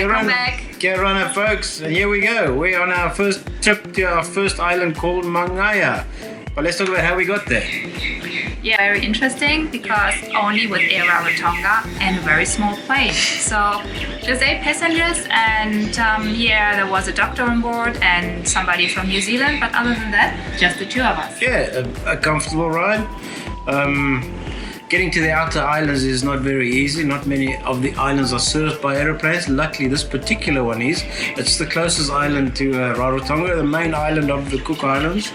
Welcome back. Kia ora, folks, and here we go. We're on our first trip to our first island called Mangaia. But let's talk about how we got there. Yeah, very interesting because only with Air Rarotonga and a very small plane. So just 8 passengers and there was a doctor on board and somebody from New Zealand, but other than that, just the 2 of us. Yeah, a comfortable ride. Getting to the outer islands is not very easy. Not many of the islands are served by aeroplanes. Luckily, this particular one is. It's the closest island to Rarotonga, the main island of the Cook Islands.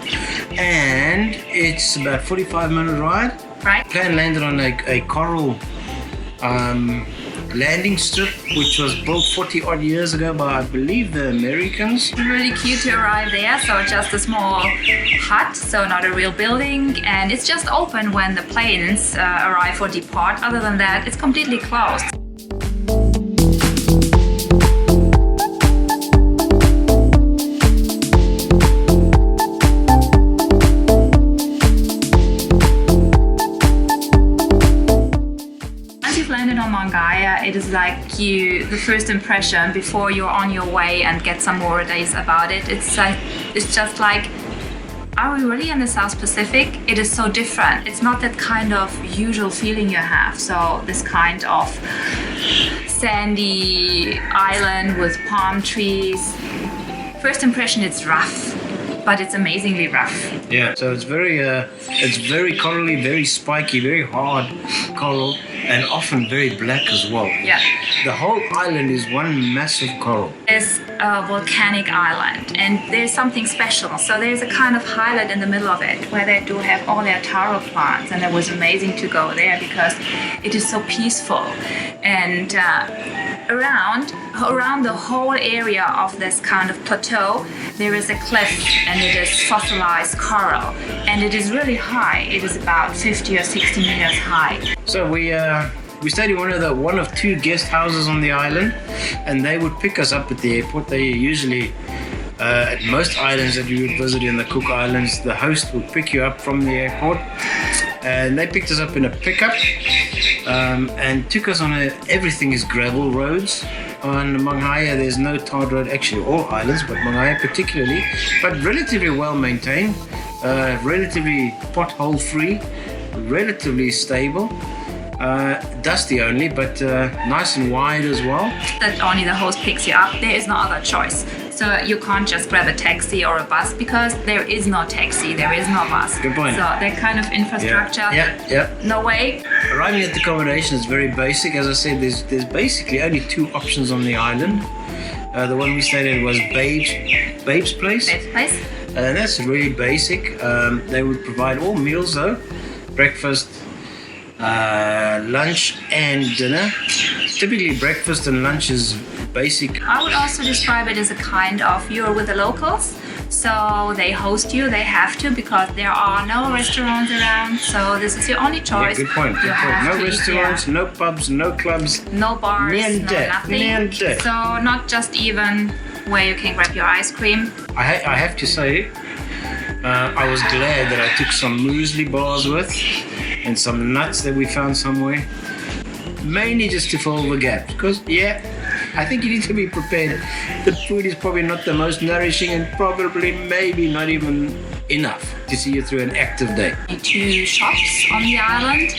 And it's about 45-minute ride. Right. The plane landed on a coral landing strip, which was built 40 odd years ago by, I believe, the Americans. Really cute to arrive there. So just a small hut, so not a real building, and it's just open when the planes arrive or depart. Other than that, it's completely closed. Landed on Mangaia, it is like the first impression before you're on your way and get some more days about it. It's just like, are we really in the South Pacific? It is so different. It's not that kind of usual feeling you have. So this kind of sandy island with palm trees. First impression, it's rough, but it's amazingly rough. Yeah, so it's very corally, very spiky, very hard coral, and often very black as well. Yeah. The whole island is one massive coral. It's a volcanic island, and there's something special. So there's a kind of highlight in the middle of it where they do have all their taro plants, and it was amazing to go there because it is so peaceful. And around the whole area of this kind of plateau, there is a cliff, and it is fossilized coral, and it is really high. It is about 50 or 60 meters high. So we stayed in one of 2 guest houses on the island, and they would pick us up at the airport. They usually at most islands that we would visit in the Cook Islands, the host would pick you up from the airport, and they picked us up in a pickup and took us on everything is gravel roads. On Mangaia, there's no tarred road, actually all islands, but Mangaia particularly, but relatively well maintained, relatively pothole free, relatively stable. Dusty only, but nice and wide as well. That only the host picks you up. There is no other choice. So you can't just grab a taxi or a bus because there is no taxi, there is no bus. Good point. So that kind of infrastructure, yeah. No way. Arriving at the accommodation is very basic. As I said, there's basically only 2 options on the island. The one we stayed at was Babe's Place. Babe's Place. And that's really basic. They would provide all meals though, breakfast, lunch and dinner. Typically breakfast and lunch is basic. I would also describe it as a kind of, you're with the locals, so they host you, they have to, because there are no restaurants around, so this is your only choice. Yeah, good point. No restaurants, no pubs, no clubs, no bars, no nothing. Niente. So not just even where you can grab your ice cream. I have to say, I was glad that I took some muesli bars with and some nuts that we found somewhere, mainly just to fill the gap, because I think you need to be prepared. The food is probably not the most nourishing and probably maybe not even enough to see you through an active day. 2 shops on the island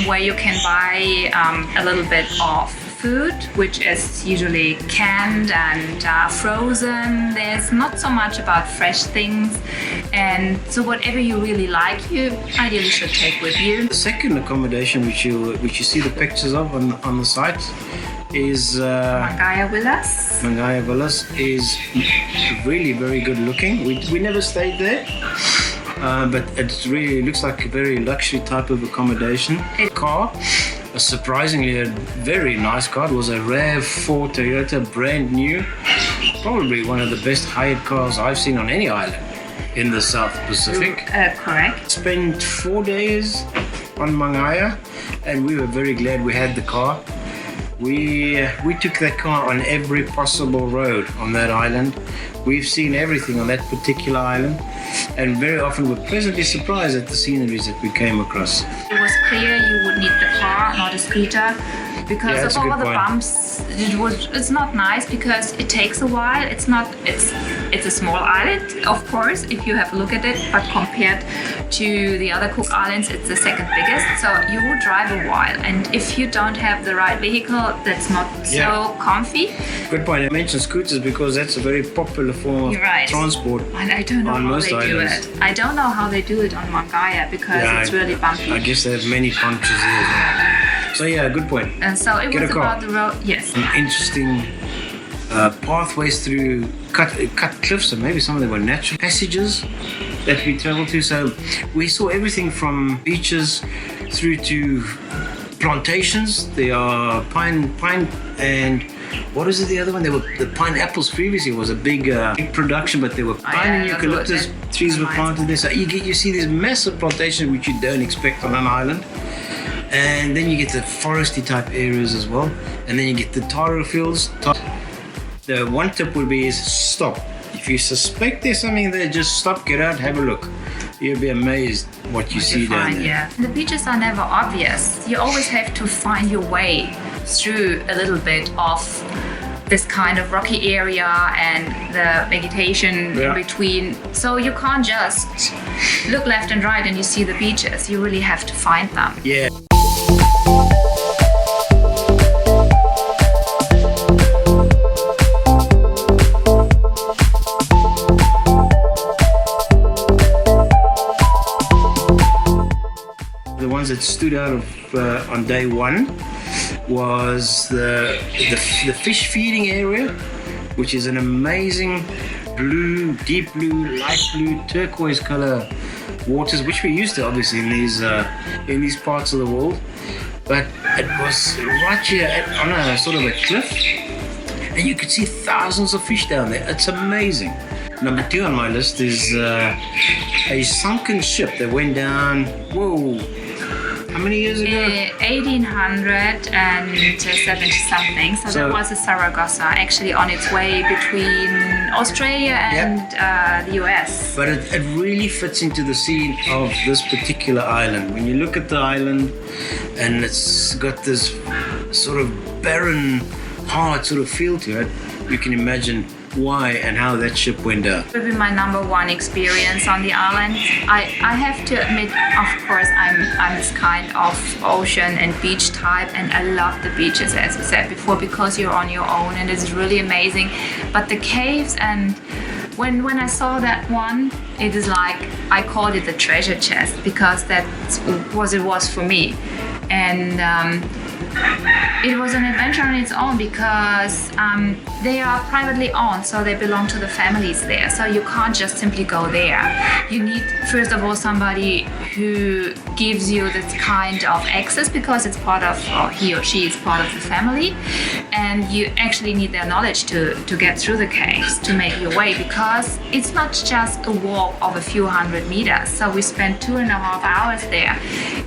where you can buy a little bit of food, which is usually canned and frozen. There's not so much about fresh things, and so whatever you really like, you ideally should take with you. The second accommodation, which you see the pictures of on the site, is Mangaia Villas. Mangaia Villas is really very good looking. We never stayed there, but it really looks like a very luxury type of accommodation. Car, surprisingly a very nice car. It was a RAV4 Toyota, brand new. Probably one of the best hired cars I've seen on any island in the South Pacific. Correct. Spent 4 days on Mangaia, and we were very glad we had the car. We took that car on every possible road on that island. We've seen everything on that particular island, and very often we're pleasantly surprised at the sceneries that we came across. It was clear you would need the car, not a scooter, because Yeah, of that's a all good the point. bumps. It's not nice because it takes a while. It's a small island, of course, if you have a look at it, but compared to the other Cook Islands, it's the second biggest. So you will drive a while, and if you don't have the right vehicle, that's not so comfy. Good point. I mentioned scooters because that's a very popular form of You're right. transport. And I don't know On how most they islands. do it. I don't know how they do it on Mangaia because it's really bumpy. I guess they have many punctures there. as well. So yeah, good point. And so it Get was a car. about the road. Yes. Some interesting pathways through cut cliffs, and maybe some of them were natural passages that we traveled to. So we saw everything from beaches through to plantations. There are pine and what is it? The other one? There were the pineapples. Previously was a big production, but there were pine and eucalyptus trees were planted there. So you see these massive plantations which you don't expect on an island. And then you get the foresty type areas as well, and then you get the taro fields. The one tip would be is stop. If you suspect there's something there, just stop, get out, have a look. You'll be amazed what you see down there. Yeah. The beaches are never obvious. You always have to find your way through a little bit of this kind of rocky area and the vegetation in between. So you can't just look left and right and you see the beaches. You really have to find them. Yeah. The ones that stood out of on day one was the fish feeding area, which is an amazing blue, deep blue, light blue, turquoise color waters, which we're used to obviously in these parts of the world. But it was right here on a sort of a cliff, and you could see thousands of fish down there. It's amazing. Number 2 on my list is a sunken ship that went down. Whoa. How many years ago? 1870 something. So that was a Saragossa, actually on its way between Australia and the US. But it really fits into the scene of this particular island. When you look at the island, and it's got this sort of barren, hard sort of feel to it, you can imagine why and how that ship went down. It would be my number one experience on the island. I have to admit, of course, I'm this kind of ocean and beach type, and I love the beaches, as I said before, because you're on your own and it's really amazing. But the caves, and when I saw that one, it is like, I called it the treasure chest, because that was it was for me. And it was an adventure on its own because they are privately owned, so they belong to the families there. So you can't just simply go there. You need, first of all, somebody who gives you this kind of access because it's part of, or he or she is part of the family. And you actually need their knowledge to get through the caves, to make your way, because it's not just a walk of a few hundred meters. So we spent 2.5 hours there,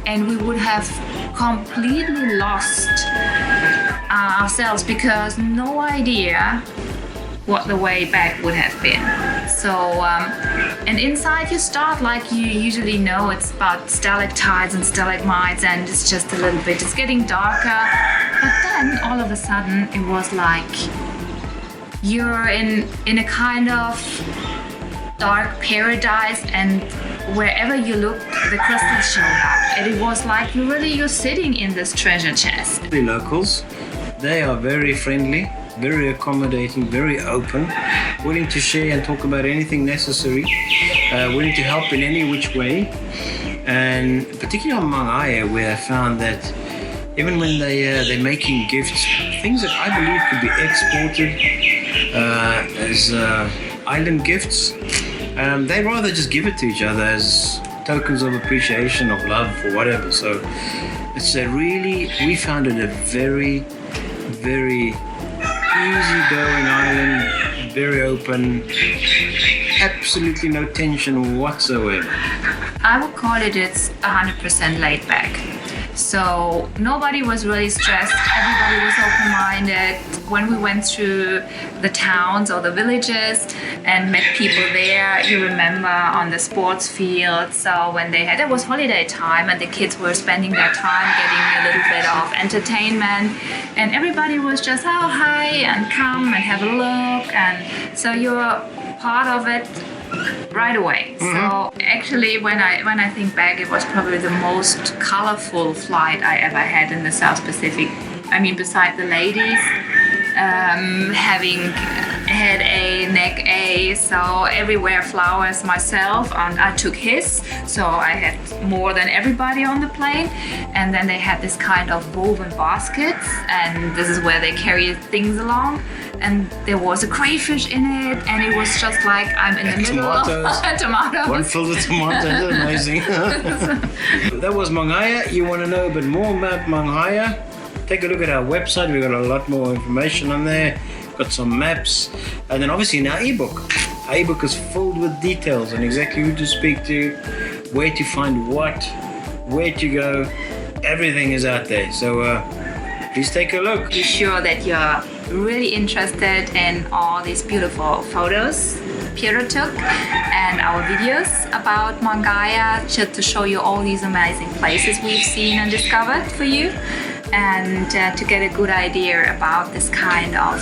and we would have completely lost ourselves because no idea what the way back would have been. So, and inside you start like you usually know, it's about stalactites and stalagmites, and it's just a little bit, it's getting darker. But then all of a sudden it was like you're in a kind of dark paradise, and wherever you look, the crystals showed up. And it was like you're sitting in this treasure chest. The locals, they are very friendly, very accommodating, very open, willing to share and talk about anything necessary, willing to help in any which way. And particularly on Mangaia, where I found that even when they're making gifts, things that I believe could be exported as island gifts, they rather just give it to each other as tokens of appreciation, of love, or whatever. So it's we found it a very, very easygoing island, very open, absolutely no tension whatsoever. I would call it's 100% laid back. So nobody was really stressed, everybody was open-minded. when we went through the towns or the villages and met people there, you remember on the sports field. So when it was holiday time and the kids were spending their time getting a little bit of entertainment, and everybody was just, oh, hi, and come and have a look. And so you're part of it right away. So actually, when I think back, it was probably the most colorful flight I ever had in the South Pacific. I mean, beside the ladies, having head A, neck A, so everywhere flowers myself, and I took his, so I had more than everybody on the plane. And then they had this kind of woven baskets, and this is where they carry things along. And there was a crayfish in it, and it was just like I'm in the middle of tomatoes. One filled with tomatoes, amazing. That was Mangaia. You want to know a bit more about Mangaia? Take a look at our website. We've got a lot more information on there. Got some maps, and then obviously in our ebook. Our ebook is filled with details on exactly who to speak to, where to find what, where to go. Everything is out there. So please take a look. Be sure that you're really interested in all these beautiful photos Piero took and our videos about Mangaia, to show you all these amazing places we've seen and discovered for you, and to get a good idea about this kind of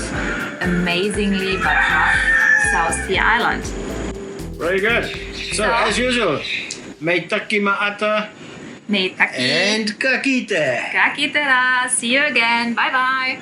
amazingly but rough South Sea island. Very good. So as usual, me taki ma'ata Me taki and kakite. kakitera. See you again. Bye bye.